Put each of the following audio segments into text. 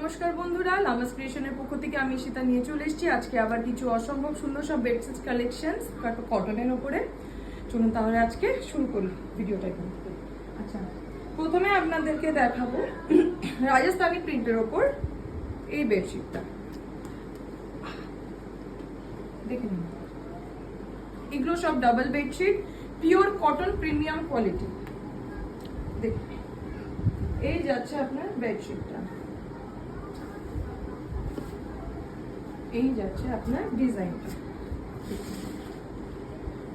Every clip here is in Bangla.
নমস্কার বন্ধুরা, লামাস ক্রিয়েশনের পক্ষ থেকে আমি ঈশিতা নিয়ে চলে এসেছি আজকে আবার কিছু অসম্ভব সুন্দর সব বেডশিট কালেকশনস কটনের উপরে। চলুন তাহলে আজকে শুরু করি ভিডিওটা। আচ্ছা, প্রথমে আপনাদেরকে দেখাবো রাজস্থানি প্রিন্টের ওপর এই বেডশিটটা। দেখে নিন, এগুলো সব double bedsheet, pure cotton, premium quality. দেখুন, এই যাচ্ছে আপনার বেডশিটটা, এই যাচ্ছে আপনার ডিজাইনটা।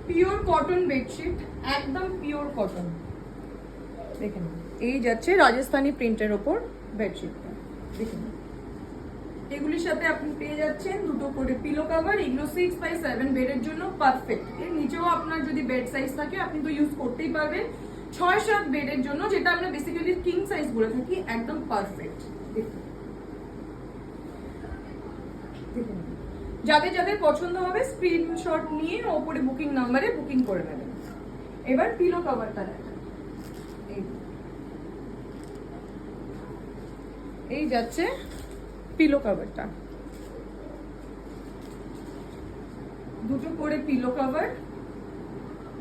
পিওর কটন বেডশিট, একদম পিওর কটন। দেখেন, এই যাচ্ছে রাজস্থানি প্রিন্টের ওপর বেডশিটটা। দেখেন, এগুলির সাথে আপনি পেয়ে যাচ্ছেন দুটো করে পিলো কভার। এগুলো 6x7 বেডের জন্য পারফেক্ট। এর নিচেও আপনার যদি বেড সাইজ থাকে আপনি তো ইউজ করতেই পারবেন। 6-7 বেডের জন্য, যেটা আমরা বেসিক্যালি কিং সাইজ বলে থাকি, একদম পারফেক্ট। দেখুন, যাদের যাদের পছন্দ হবে স্ক্রিনশট নিয়ে ওপরে বুকিং নাম্বারে বুকিং করে নেবেন। এবার পিলো কভারটা দেখেন, এই যাচ্ছে পিলো কভারটা, দুটো করে pillow cover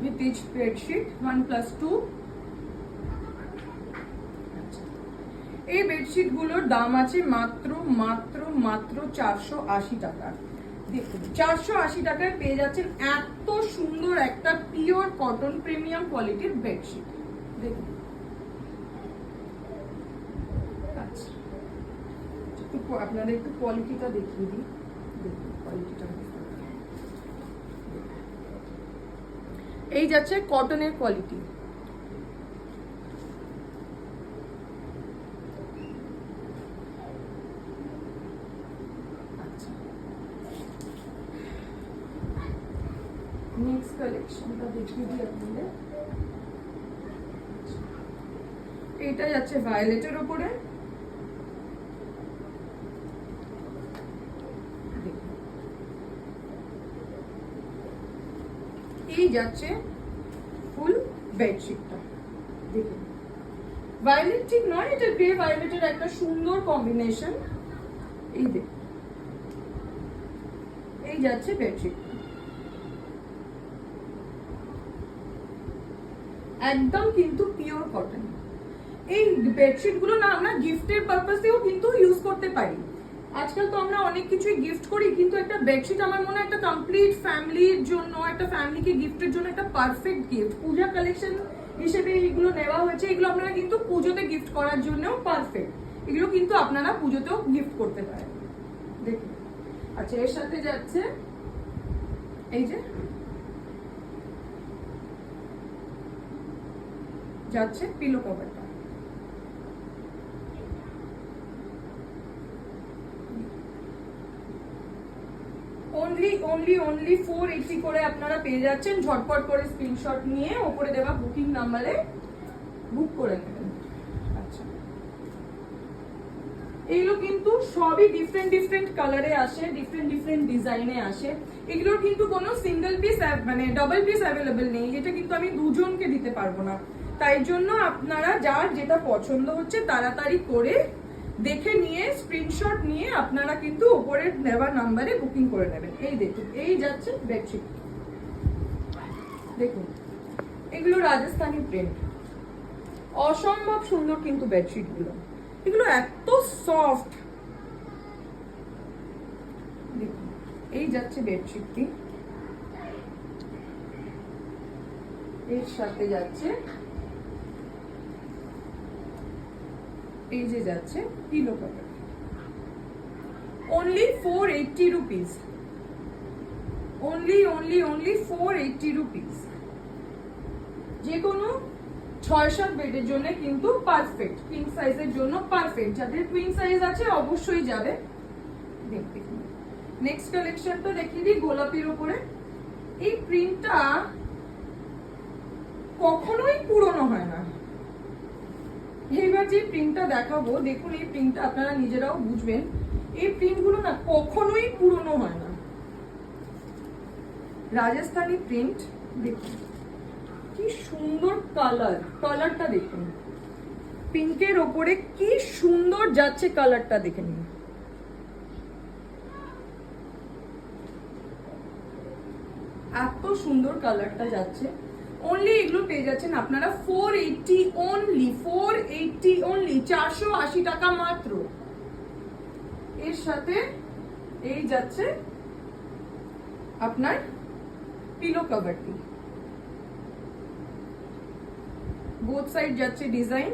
with each bedsheet 1+2। এই বেডশিট গুলোর দাম আছে মাত্র মাত্র মাত্র 480 টাকা। দেখুন, 480 টাকায় পেয়ে যাচ্ছেন এত সুন্দর একটা পিওর কটন প্রিমিয়াম কোয়ালিটির বেডশিট। দেখুন, আচ্ছা, আপনাদের একটু কোয়ালিটিটা দেখিয়ে দিই। দেখুন কোয়ালিটিটা, এই যাচ্ছে কটনের কোয়ালিটি। নেক্সট কালেকশনটা দেখিয়ে দিই আপনাদের। এটা যাচ্ছে ভায়োলেটের উপরে। এই যাচ্ছে ফুল বেডশিটটা। দেখুন, ভায়োলেট ঠিক নয়, এটা গ্রে ভায়োলেটের একটা সুন্দর কম্বিনেশন। এই দেখুন, এই যাচ্ছে বেডশিট, একদম কিন্তু পিওর কটন। এই বেডশিট গুলো না আমরা গিফটের পারপাসেও কিন্তু ইউজ করতে পারি। আজকাল তো আমরা অনেক কিছুই গিফট করি, কিন্তু একটা বেডশিট আমার মনে হয় একটা কমপ্লিট ফ্যামিলির জন্য, একটা ফ্যামিলিকে গিফটের জন্য একটা পারফেক্ট গিফট। পূজা কালেকশন হিসেবে এগুলো নেওয়া হয়েছে। এগুলো আপনারা কিন্তু পুজোতে গিফট করার জন্যও পারফেক্ট। এগুলো কিন্তু আপনারা পুজোতেও গিফট করতে পারেন। দেখুন, আচ্ছা, এর সাথে যাচ্ছে এই যে যাচ্ছে পিলো কভারটা। অনলি 480 করে আপনারা পেয়ে যাচ্ছেন। ঝটপট করে স্ক্রিনশট নিয়ে ওপরে দেওয়া বুকিং নাম্বারে বুক করে নেবেন। আচ্ছা, এগুলো কিন্তু সবই ডিফারেন্ট ডিফারেন্ট কালারে আসে, ডিফারেন্ট ডিফারেন্ট ডিজাইনে আসে। এগুলোর কিন্তু কোনো সিঙ্গেল পিস মানে ডাবল পিস অ্যাভেলেবেল নেই। এটা কিন্তু আমি দুজনকে দিতে পারবো না। তাই জন্য আপনারা যার যেটা পছন্দ হচ্ছে তাড়াতাড়ি করে দেখে নিয়ে স্ক্রিনশট নিয়ে আপনারা কিন্তু উপরের নেওয়া নাম্বারে বুকিং করে নেবেন। এই দেখুন, এই যাচ্ছে বেডশিট। দেখুন, এগুলো রাজস্থানি প্রিন্ট, অসম্ভব সুন্দর কিন্তু বেডশিট গুলো। এগুলো এত সফট। দেখুন, এই যাচ্ছে বেডশিটটি, এর সাথে যাচ্ছে এই যে যাচ্ছে pillow cover. Only 480 rupees, only 480 rupees. যে কোনো 6-7 বেডের জন্য কিন্তু পারফেক্ট, কিং সাইজের জন্য পারফেক্ট। যাদের টুইন সাইজ আছে অবশ্যই যাবে। দেখুন, নেক্সট কালেকশনটা দেখিয়ে দিই, গোলাপির উপরে। এই প্রিন্টটা কখনোই পুরনো হয় না। এইবার যে প্রিন্টটা দেখাবো, দেখুন, এই প্রিন্টটা আপনারা নিজেরাও বুঝবেন। এই প্রিন্টগুলো না কখনোই পুরনো হয় না। রাজস্থানি প্রিন্ট। দেখুন কি সুন্দর কালারটা দেখুন, পিঙ্কের ওপরে কি সুন্দর যাচ্ছে কালারটা, দেখে নিন। এত সুন্দর কালারটা যাচ্ছে। অনলি এগুলো পেয়ে যাচ্ছেন আপনারা 480 অনলি, 480 অনলি, 480 টাকা মাত্র। এর সাথে এই যাচ্ছে আপনার পিলো কভারটি, বোথ সাইড যাচ্ছে ডিজাইন।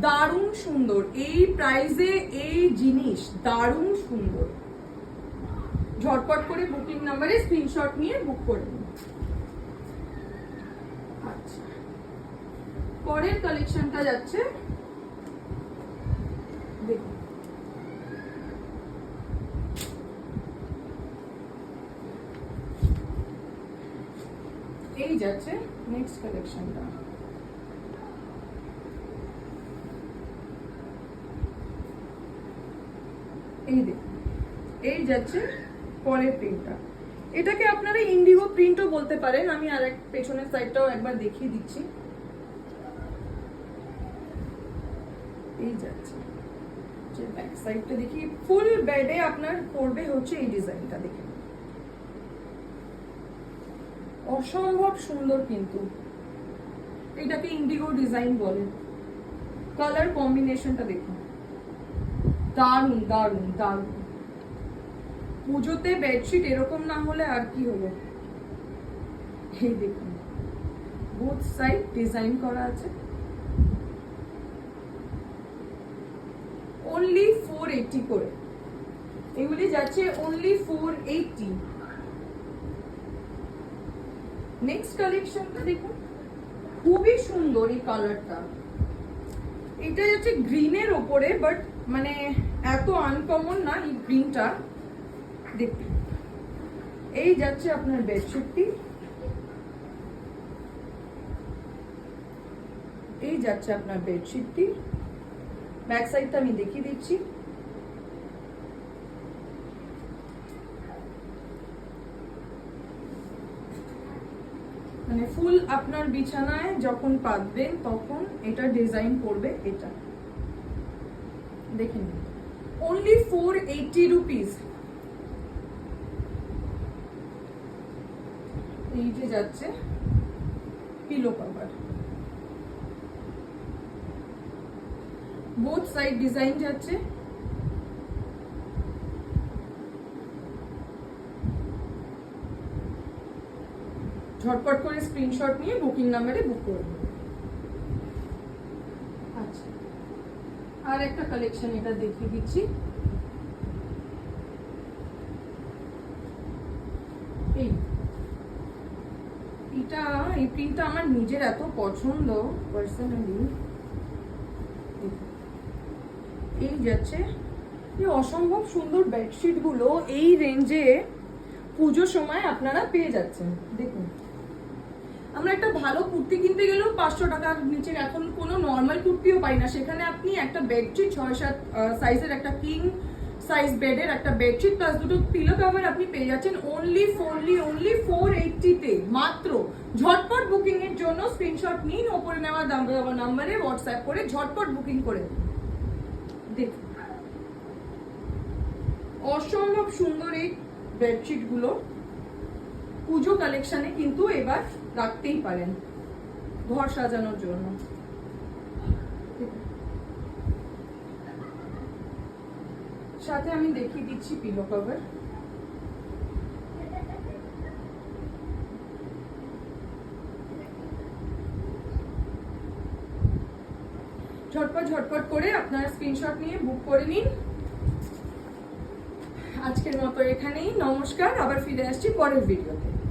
দারুণ সুন্দর, এই প্রাইসে এই জিনিস দারুণ সুন্দর। ঝটপট করে বুকিং নাম্বারে স্ক্রিনশট নিয়ে বুক করে দিন। আচ্ছা, পরের কালেকশনটা যাচ্ছে, দেখুন এই যাচ্ছে নেক্সট কালেকশনটা। এই দেখুন, এই যাচ্ছে পরের প্রিন্টটা। এটাকে আপনারা ইন্ডিগো প্রিন্টও বলতে পারেন। আমি আর এক পেছনের সাইডটাও একবার দেখিয়ে দিচ্ছি। এই যাচ্ছে যে ব্যাক সাইডটা দেখি, ফুল বেডে আপনার পড়বে হচ্ছে এই ডিজাইনটা, দেখে অসম্ভব সুন্দর। কিন্তু এটাকে ইন্ডিগো ডিজাইন বলে। কালার কম্বিনেশনটা দেখুন, দারুন দারুন দারুন। পুজোতে বেডশিট এরকম না হলে আর কি হলো। এই দেখুন, বোথ সাইড ডিজাইন করা আছে। অনলি 480 করে এগুলি যাচ্ছে, অনলি 480। নেক্সট কালেকশনটা দেখুন, খুবই সুন্দর এই কালারটা। এটা যাচ্ছে গ্রিনের ওপরে, বাট মানে এত আনকমন না এই গ্রিনটা। দেখুন, এই যাচ্ছে আপনার বেডশিটটি, এই যাচ্ছে আপনার বেডশিটটি। ব্যাক সাইডটা আমি দেখিয়ে দিচ্ছি। মানে ফুল আপনার বিছানায় যখন পাতবেন তখন এটা ডিজাইন করবে। এটা দেখেন, অনলি 480 রুপিস। এই যে যাচ্ছে pillow cover, both side design যাচ্ছে। ঝটপট করে স্ক্রিনশট নিয়ে বুকিং নাম্বারে বুক করে দেবেন। আচ্ছা, আর একটা কালেকশন এটা দেখিয়ে দিচ্ছি। এই প্রিন্টটা আমার নিজের এত পছন্দ পার্সোনালি। এই যাচ্ছে, এই অসম্ভব সুন্দর বেডশিট গুলো এই রেঞ্জে পুজোর সময় আপনারা পেয়ে যাচ্ছেন। দেখুন, আমরা একটা ভালো কুর্তি কিনতে গেলেও 500 টাকার নিচে এখন কোনো নর্মাল কুর্তিও পাই না। সেখানে আপনি একটা বেডশিট 6-7 সাইজের একটা কিং সাইজ বেডের একটা বেডশিট প্লাস দুটো পিলো কভার আপনি পেয়ে যাচ্ছেন অনলি 480 তে মাত্র। ঝটপট বুকিং এর জন্য স্ক্রিনশট নিন, ওপরে নেওয়া নাম্বারে হোয়াটসঅ্যাপ করে ঝটপট বুকিং করে দিন। দেখুন, অসম্ভব সুন্দর এই বেডশিট গুলো পুজো কালেকশনে কিন্তু এবার রাখতেই পারেন ঘর সাজানোর জন্য। সাথে আমি দেখিয়ে দিচ্ছি পিলো কভার। ঝটপট করে আপনারা স্ক্রিনশট নিয়ে বুক করে নিন। আজকের মতো এখানেই, নমস্কার। আবার ফিরে আসছি পরের ভিডিওতে।